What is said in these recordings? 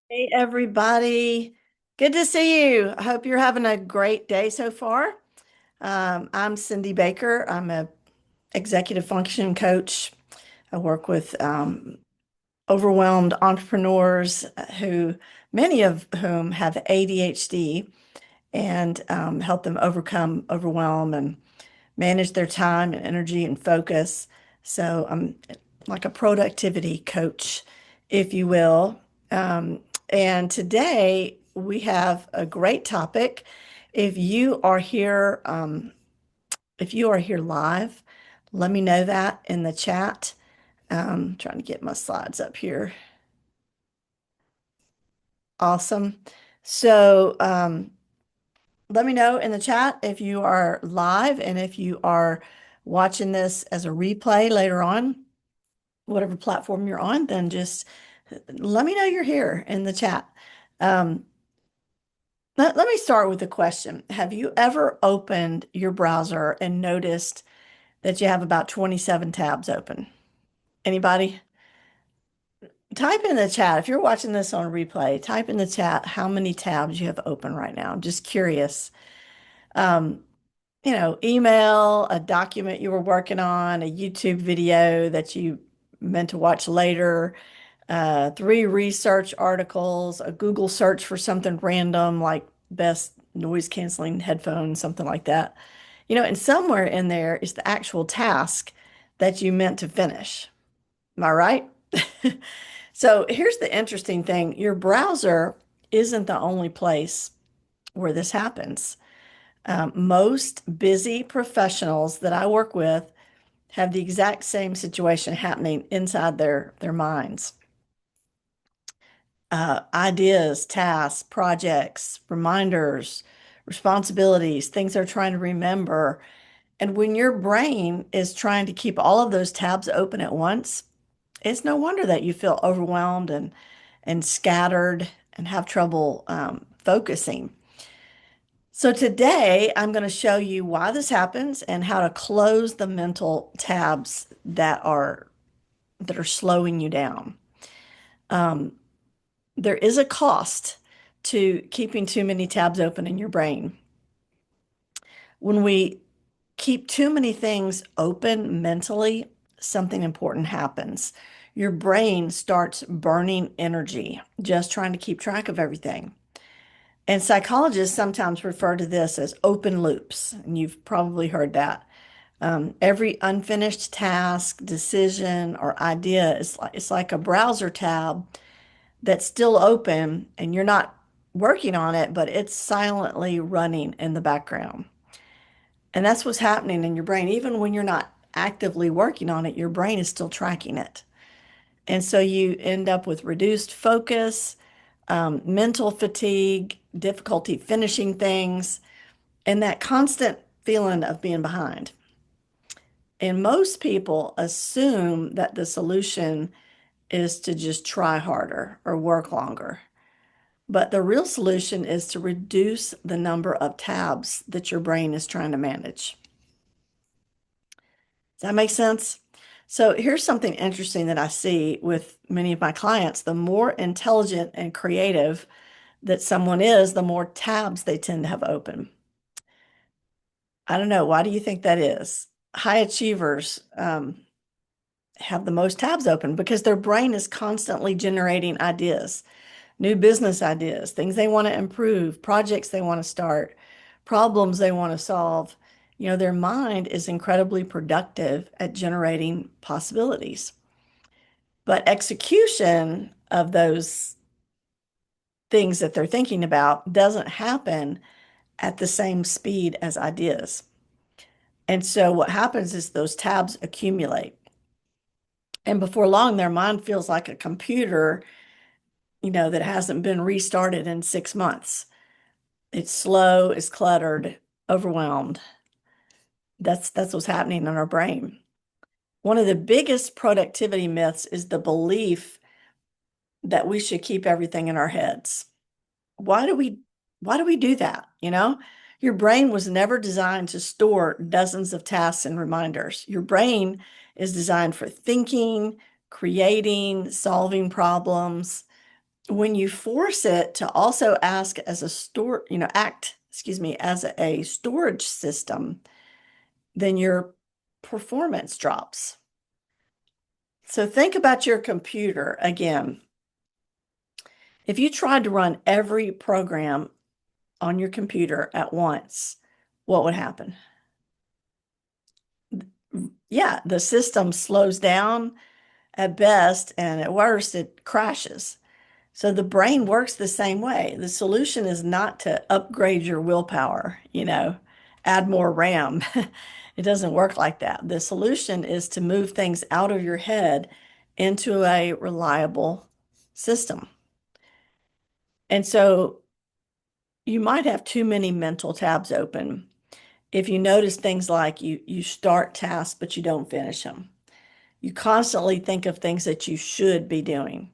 Hey, everybody. Good to see you. I hope you're having a great day so far. I'm Cindy Baker. I'm a executive function coach. I work with overwhelmed entrepreneurs many of whom have ADHD, and help them overcome overwhelm and manage their time and energy and focus. So I'm like a productivity coach, if you will. And today we have a great topic. If you are here, if you are here live, let me know that in the chat. Trying to get my slides up here. Awesome. So let me know in the chat if you are live and if you are watching this as a replay later on, whatever platform you're on, then just let me know you're here in the chat. Um, let me start with a question. Have you ever opened your browser and noticed that you have about 27 tabs open? Anybody? Type in the chat. If you're watching this on replay, type in the chat how many tabs you have open right now. I'm just curious. Um, email, a document you were working on, a YouTube video that you meant to watch later, three research articles, a Google search for something random like best noise canceling headphones, something like that. And somewhere in there is the actual task that you meant to finish. Am I right? So here's the interesting thing. Your browser isn't the only place where this happens. Most busy professionals that I work with have the exact same situation happening inside their minds. Ideas, tasks, projects, reminders, responsibilities, things they're trying to remember. And when your brain is trying to keep all of those tabs open at once, it's no wonder that you feel overwhelmed and scattered and have trouble focusing. So today I'm going to show you why this happens and how to close the mental tabs that are slowing you down. Um, there is a cost to keeping too many tabs open in your brain. When we keep too many things open mentally, something important happens. Your brain starts burning energy just trying to keep track of everything. And psychologists sometimes refer to this as open loops, and you've probably heard that. Every unfinished task, decision, or idea is like a browser tab that's still open, and you're not working on it, but it's silently running in the background. And that's what's happening in your brain. Even when you're not actively working on it, your brain is still tracking it. And so you end up with reduced focus, mental fatigue, difficulty finishing things, and that constant feeling of being behind. And most people assume that the solution is to just try harder or work longer. But the real solution is to reduce the number of tabs that your brain is trying to manage. Does that make sense? So here's something interesting that I see with many of my clients. The more intelligent and creative that someone is, the more tabs they tend to have open. I don't know. Why do you think that is? High achievers have the most tabs open because their brain is constantly generating ideas, new business ideas, things they want to improve, projects they want to start, problems they want to solve. Their mind is incredibly productive at generating possibilities. But execution of those things that they're thinking about doesn't happen at the same speed as ideas. And so what happens is those tabs accumulate. And before long, their mind feels like a computer, that hasn't been restarted in 6 months. It's slow, it's cluttered, overwhelmed. That's what's happening in our brain. One of the biggest productivity myths is the belief that we should keep everything in our heads. Why do we why do we do that? Your brain was never designed to store dozens of tasks and reminders. Your brain is designed for thinking, creating, solving problems. when you force it to also ask as a act, as a storage system, then your performance drops. So think about your computer again. If you tried to run every program on your computer at once, what would happen? Yeah, the system slows down at best, and at worst, it crashes. So the brain works the same way. The solution is not to upgrade your willpower, add more RAM. It doesn't work like that. The solution is to move things out of your head into a reliable system. And so you might have too many mental tabs open. If you notice things like you start tasks, but you don't finish them. You constantly think of things that you should be doing.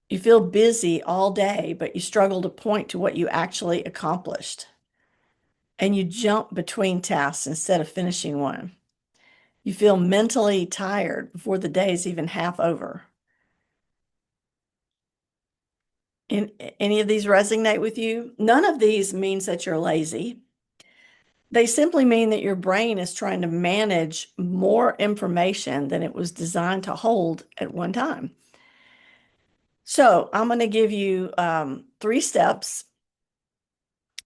You feel busy all day, but you struggle to point to what you actually accomplished. And you jump between tasks instead of finishing one. You feel mentally tired before the day is even half over. Any of these resonate with you? None of these means that you're lazy. They simply mean that your brain is trying to manage more information than it was designed to hold at one time. So I'm going to give you 3 steps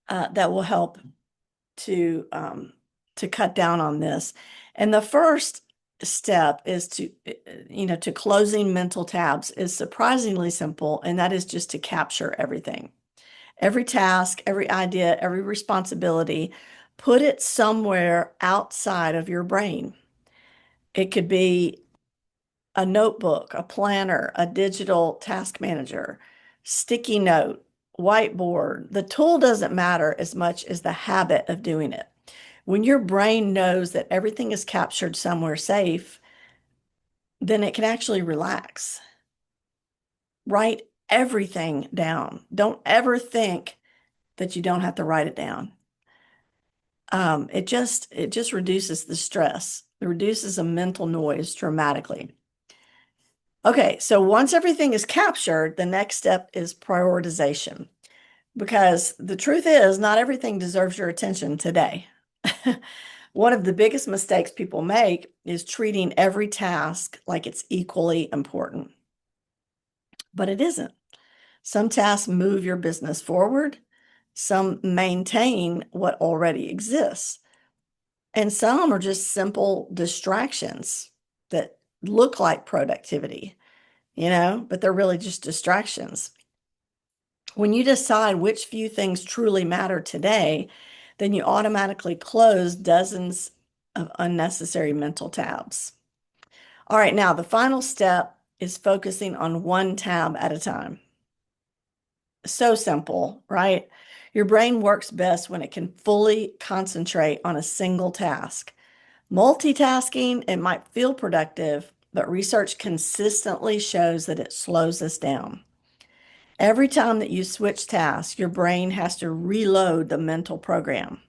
that will help to cut down on this. And the first step is to closing mental tabs is surprisingly simple, and that is just to capture everything. Every task, every idea, every responsibility, put it somewhere outside of your brain. It could be a notebook, a planner, a digital task manager, sticky note, whiteboard. The tool doesn't matter as much as the habit of doing it. When your brain knows that everything is captured somewhere safe, then it can actually relax. Write everything down. Don't ever think that you don't have to write it down. It just reduces the stress. It reduces the mental noise dramatically. Okay, so once everything is captured, the next step is prioritization. Because the truth is, not everything deserves your attention today. One of the biggest mistakes people make is treating every task like it's equally important, but it isn't. Some tasks move your business forward, some maintain what already exists, and some are just simple distractions that look like productivity, but they're really just distractions. When you decide which few things truly matter today, then you automatically close dozens of unnecessary mental tabs. All right, now the final step is focusing on one tab at a time. So simple, right? Your brain works best when it can fully concentrate on a single task. Multitasking, it might feel productive, but research consistently shows that it slows us down. Every time that you switch tasks, your brain has to reload the mental program.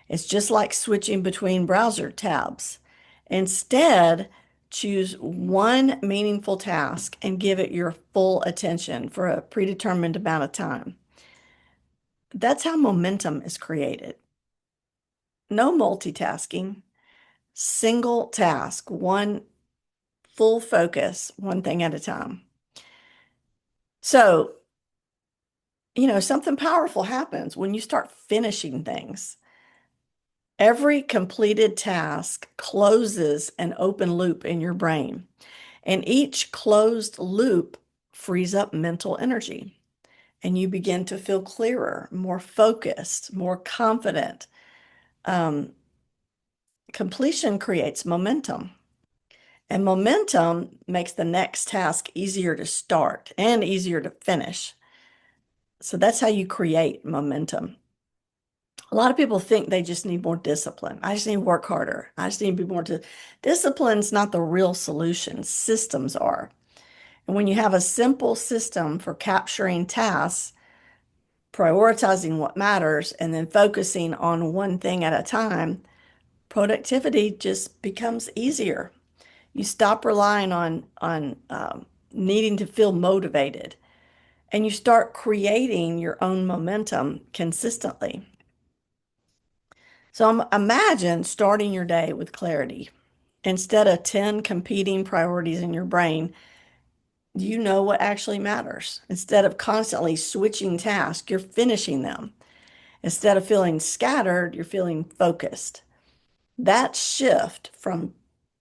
It's just like switching between browser tabs. Instead, choose one meaningful task and give it your full attention for a predetermined amount of time. That's how momentum is created. No multitasking, single task, one full focus, one thing at a time. So, something powerful happens when you start finishing things. Every completed task closes an open loop in your brain, and each closed loop frees up mental energy, and you begin to feel clearer, more focused, more confident. Um, Completion creates momentum, and momentum makes the next task easier to start and easier to finish. So that's how you create momentum. A lot of people think they just need more discipline. I just need to work harder. I just need to be more discipline's not the real solution. Systems are. And when you have a simple system for capturing tasks, prioritizing what matters, and then focusing on one thing at a time, productivity just becomes easier. You stop relying on needing to feel motivated, and you start creating your own momentum consistently. So imagine starting your day with clarity. Instead of 10 competing priorities in your brain, you know what actually matters. Instead of constantly switching tasks, you're finishing them. Instead of feeling scattered, you're feeling focused. That shift from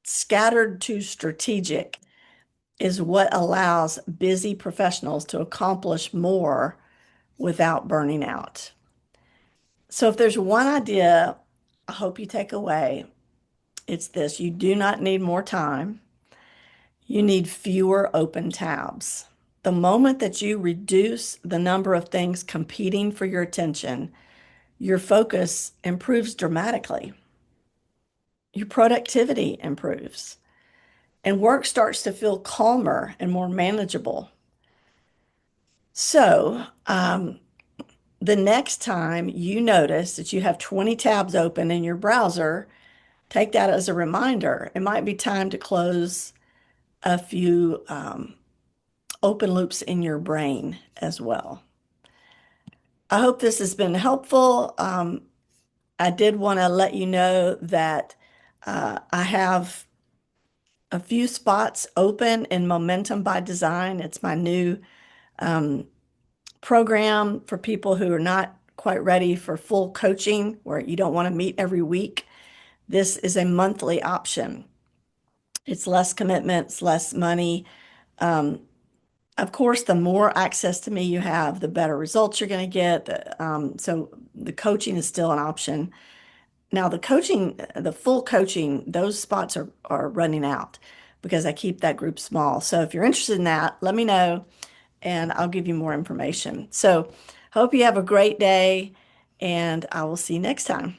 scattered to strategic is what allows busy professionals to accomplish more without burning out. So, if there's one idea I hope you take away, it's this: you do not need more time, you need fewer open tabs. The moment that you reduce the number of things competing for your attention, your focus improves dramatically. Your productivity improves, and work starts to feel calmer and more manageable. So, the next time you notice that you have 20 tabs open in your browser, take that as a reminder. It might be time to close a few open loops in your brain as well. I hope this has been helpful. I did want to let you know that I have a few spots open in Momentum by Design. It's my new um, program for people who are not quite ready for full coaching, where you don't want to meet every week. This is a monthly option. It's less commitments, less money. Um, of course, the more access to me you have, the better results you're going to get. So the coaching is still an option. Now, the coaching, the full coaching, those spots are running out because I keep that group small. So if you're interested in that, let me know and I'll give you more information. So hope you have a great day and I will see you next time.